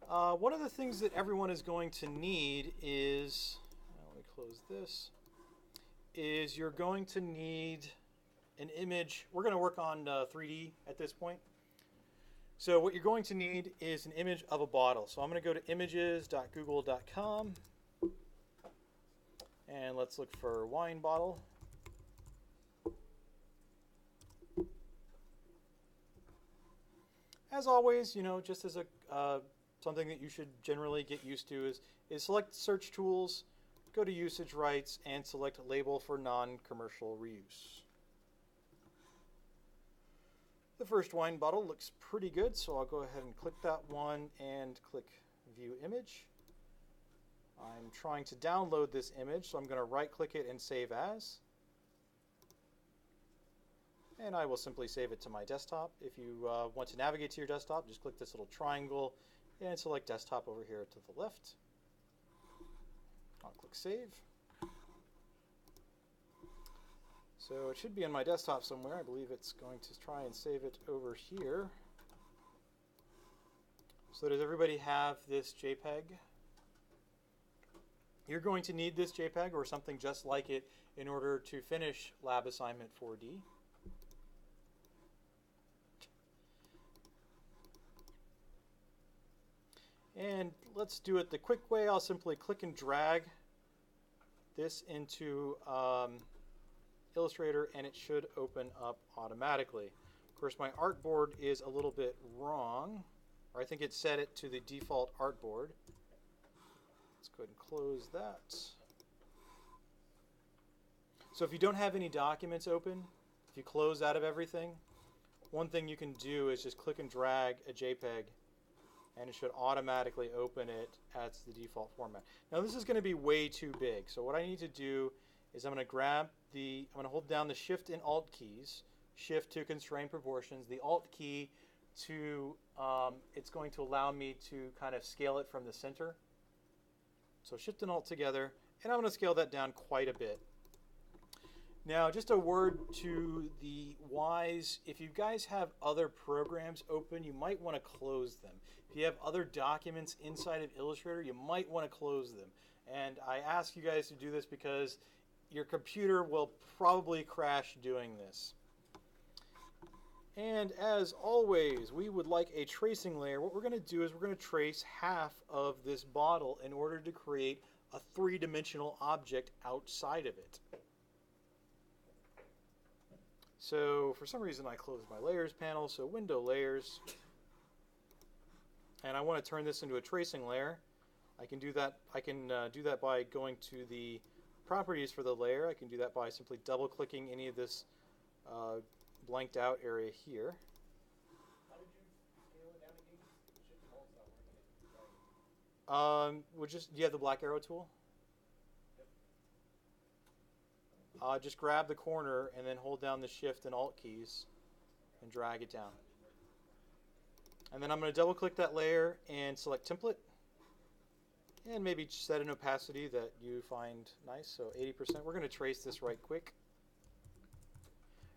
One of the things that everyone is going to need is, let me close this, is you're going to need an image. We're going to work on 3D at this point. So what you're going to need is an image of a bottle. So I'm going to go to images.google.com and let's look for wine bottle. As always, just as a something that you should generally get used to is select search tools, go to usage rights, and select label for non-commercial reuse. The first wine bottle looks pretty good, so I'll go ahead and click that one and click View Image. I'm trying to download this image, so I'm going to right-click it and Save As. And I will simply save it to my desktop. If you want to navigate to your desktop, just click this little triangle and select Desktop over here to the left. I'll click Save. So it should be on my desktop somewhere. I believe it's going to try and save it over here. So does everybody have this JPEG? You're going to need this JPEG or something just like it in order to finish Lab Assignment 4D. And let's do it the quick way. I'll simply click and drag this into Illustrator and it should open up automatically. Of course, my artboard is a little bit wrong, or I think it set it to the default artboard. Let's go ahead and close that. So if you don't have any documents open, if you close out of everything, one thing you can do is just click and drag a JPEG and it should automatically open it as the default format. Now this is going to be way too big, so what I need to do is I'm going to hold down the Shift and Alt keys, Shift to constrain proportions, the Alt key to, it's going to allow me to kind of scale it from the center. So Shift and Alt together, and I'm going to scale that down quite a bit. Now, just a word to the wise, if you guys have other programs open, you might want to close them. If you have other documents inside of Illustrator, you might want to close them. And I ask you guys to do this because your computer will probably crash doing this. And as always, we would like a tracing layer. What we're going to do is we're going to trace half of this bottle in order to create a three-dimensional object outside of it. So for some reason I closed my layers panel, so window layers, and I want to turn this into a tracing layer. I can do that. I can do that by going to the properties for the layer. I can do that by simply double clicking any of this blanked out area here. How did you scale it down again? Shift and Alt's not working. Do you have the black arrow tool? Just grab the corner and then hold down the Shift and Alt keys and drag it down. And then I'm going to double click that layer and select template and maybe set an opacity that you find nice, so 80%. We're going to trace this right quick.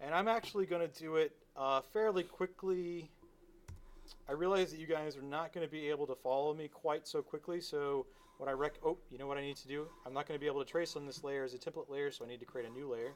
And I'm actually going to do it fairly quickly. I realize that you guys are not going to be able to follow me quite so quickly, so what you know what I need to do? I'm not going to be able to trace on this layer as a template layer, so I need to create a new layer.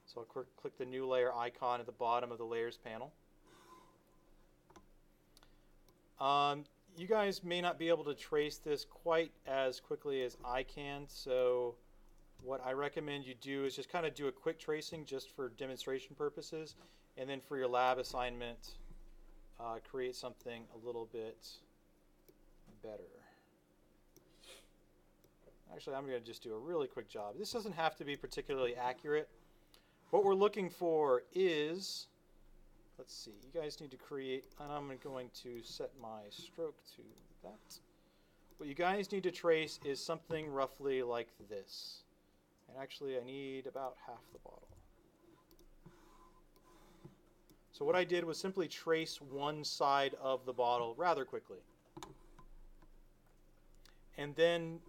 So I'll click the new layer icon at the bottom of the layers panel. You guys may not be able to trace this quite as quickly as I can, so what I recommend you do is just kind of do a quick tracing just for demonstration purposes, and then for your lab assignment, create something a little bit better. Actually, I'm going to just do a really quick job. This doesn't have to be particularly accurate. What we're looking for is, let's see, you guys need to create, and I'm going to set my stroke to that. What you guys need to trace is something roughly like this. And actually, I need about half the bottle. So what I did was simply trace one side of the bottle rather quickly. And then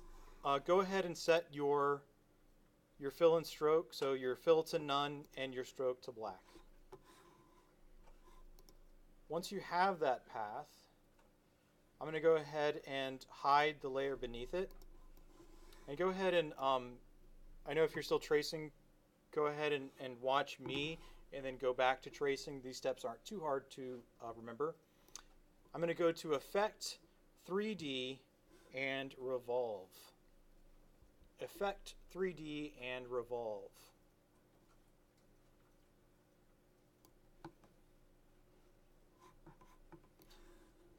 go ahead and set your fill and stroke, so your fill to none and your stroke to black. Once you have that path, I'm going to go ahead and hide the layer beneath it. And go ahead and, I know if you're still tracing, go ahead and watch me and then go back to tracing. These steps aren't too hard to remember. I'm going to go to Effect, 3D, and Revolve. Effect, 3D, and Revolve.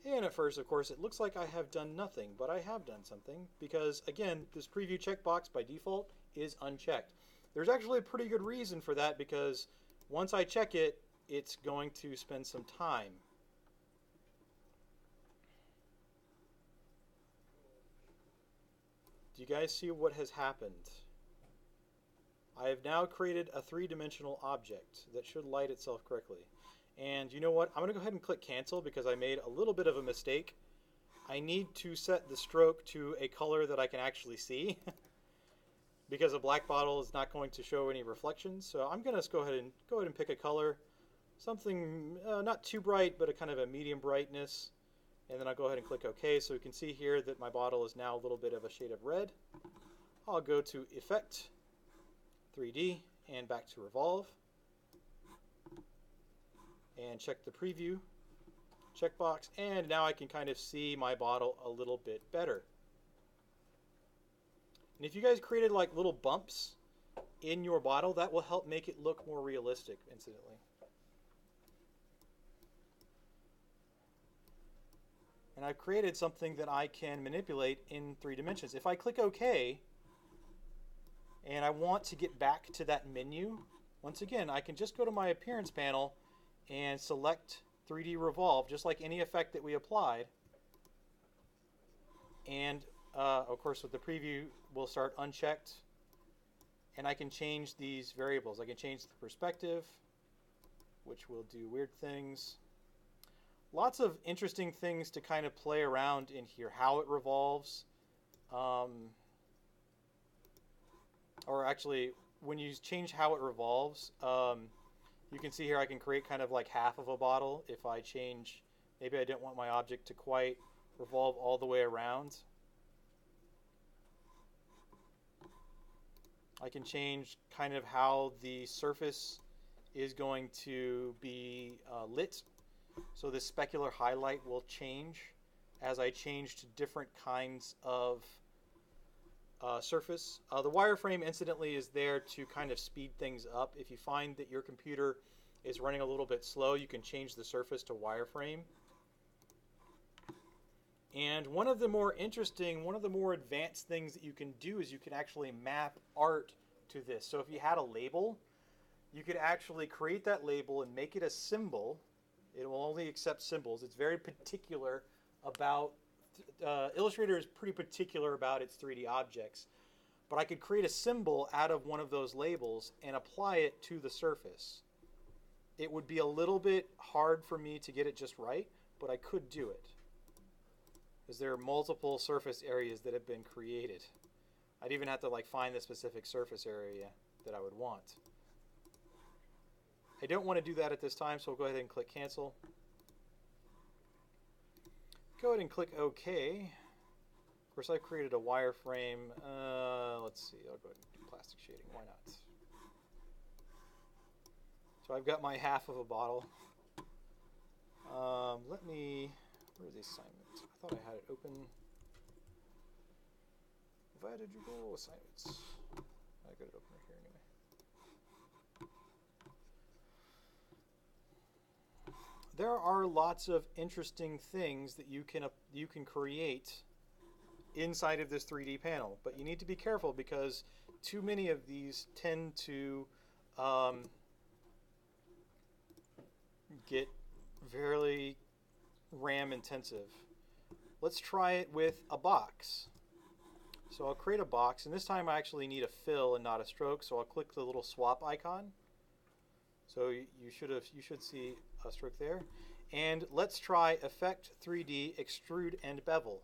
And at first, of course, it looks like I have done nothing, but I have done something because, again, this preview checkbox by default is unchecked. There's actually a pretty good reason for that because once I check it, it's going to spend some time. Do you guys see what has happened? I have now created a three-dimensional object that should light itself correctly. And you know what? I'm going to go ahead and click cancel because I made a little bit of a mistake. I need to set the stroke to a color that I can actually see because a black bottle is not going to show any reflections. So I'm going to go ahead and pick a color, something not too bright, but a kind of a medium brightness. And then I'll go ahead and click OK. So you can see here that my bottle is now a little bit of a shade of red. I'll go to Effect, 3D, and back to Revolve. And check the preview checkbox, and now I can kind of see my bottle a little bit better. And if you guys created like little bumps in your bottle, that will help make it look more realistic, incidentally. And I've created something that I can manipulate in 3 dimensions. If I click OK, and I want to get back to that menu, once again, I can just go to my Appearance panel and select 3D Revolve, just like any effect that we applied. And of course, with the preview, we'll start unchecked. And I can change these variables. I can change the perspective, which will do weird things. Lots of interesting things to kind of play around in here. How it revolves. Or actually, when you change how it revolves, you can see here I can create kind of like half of a bottle if I change, maybe I didn't want my object to quite revolve all the way around. I can change kind of how the surface is going to be lit. So this specular highlight will change as I change to different kinds of surface. The wireframe, incidentally, is there to kind of speed things up. If you find that your computer is running a little bit slow, you can change the surface to wireframe. And one of the more interesting, one of the more advanced things that you can do is you can actually map art to this. So if you had a label, you could actually create that label and make it a symbol. It will only accept symbols. It's very particular about Illustrator is pretty particular about its 3D objects, but I could create a symbol out of one of those labels and apply it to the surface. It would be a little bit hard for me to get it just right, but I could do it, because there are multiple surface areas that have been created. I'd even have to like find the specific surface area that I would want. I don't want to do that at this time, so we'll go ahead and click cancel. Go ahead and click OK. Of course, I've created a wireframe. Let's see, I'll go ahead and do plastic shading. Why not? So I've got my half of a bottle. Let me, where's the assignment? I thought I had it open. Where did you go? Assignments. I got it open right here anyway. There are lots of interesting things that you can create inside of this 3D panel, but you need to be careful because too many of these tend to get very RAM intensive. Let's try it with a box. So I'll create a box, and this time I actually need a fill and not a stroke, so I'll click the little swap icon. So you should see a stroke there. And let's try Effect, 3D, Extrude and Bevel.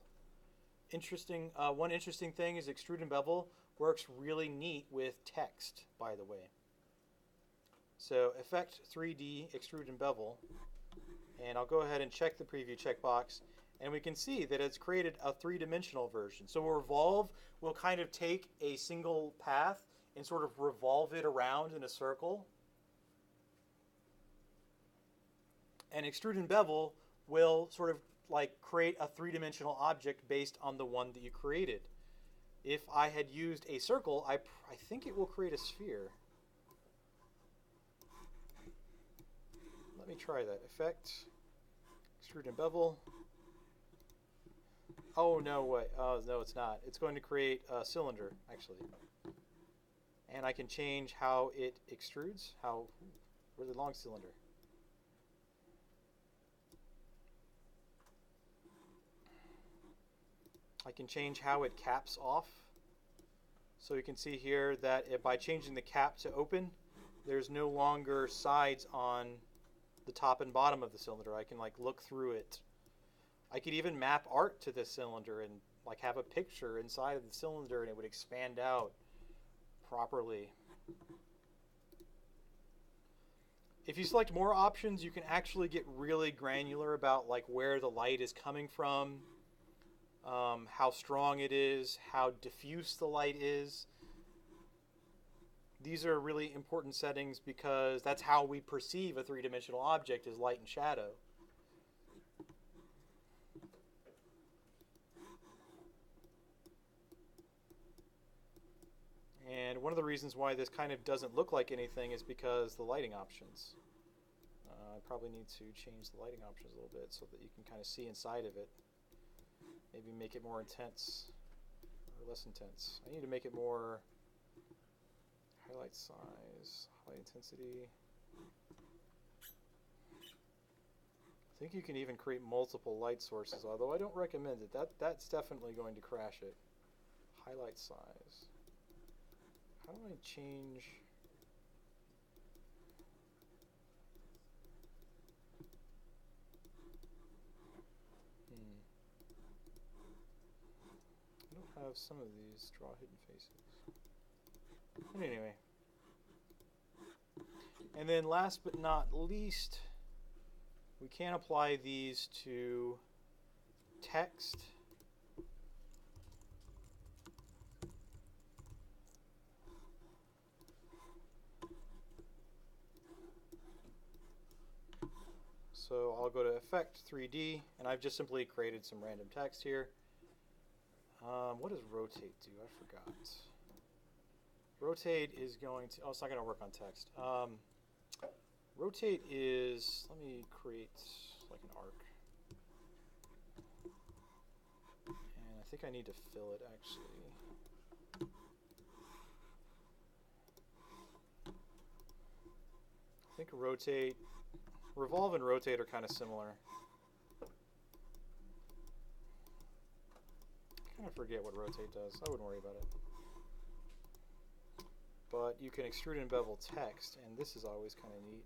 Interesting. One interesting thing is Extrude and Bevel works really neat with text, by the way. So Effect, 3D, Extrude and Bevel. And I'll go ahead and check the preview checkbox. And we can see that it's created a three-dimensional version. So Revolve will kind of take a single path and sort of revolve it around in a circle. And Extrude and Bevel will sort of like create a three-dimensional object based on the one that you created. If I had used a circle, I think it will create a sphere. Let me try that. Effect, Extrude and Bevel. Oh, no way. Oh, no, it's not. It's going to create a cylinder, actually. And I can change how it extrudes. How really long cylinder. I can change how it caps off. So you can see here that if by changing the cap to open, there's no longer sides on the top and bottom of the cylinder. I can like look through it. I could even map art to this cylinder and like have a picture inside of the cylinder and it would expand out properly. If you select more options, you can actually get really granular about like where the light is coming from, how strong it is, how diffuse the light is. These are really important settings because that's how we perceive a three-dimensional object, is light and shadow. And one of the reasons why this kind of doesn't look like anything is because the lighting options. I probably need to change the lighting options a little bit so that you can kind of see inside of it. Maybe make it more intense or less intense. I need to make it more highlight size, highlight intensity. I think you can even create multiple light sources, although I don't recommend it. That's definitely going to crash it. Highlight size. How do I change? I don't have some of these draw hidden faces. But anyway. And then last but not least, we can apply these to text. So I'll go to Effect, 3D, and I've just simply created some random text here. What does rotate do? I forgot. Rotate is going to, oh, it's not going to work on text. Rotate is, let me create like an arc. And I think I need to fill it actually. I think rotate, revolve and rotate are kind of similar. I kind of forget what rotate does. I wouldn't worry about it. But you can extrude and bevel text, and this is always kind of neat.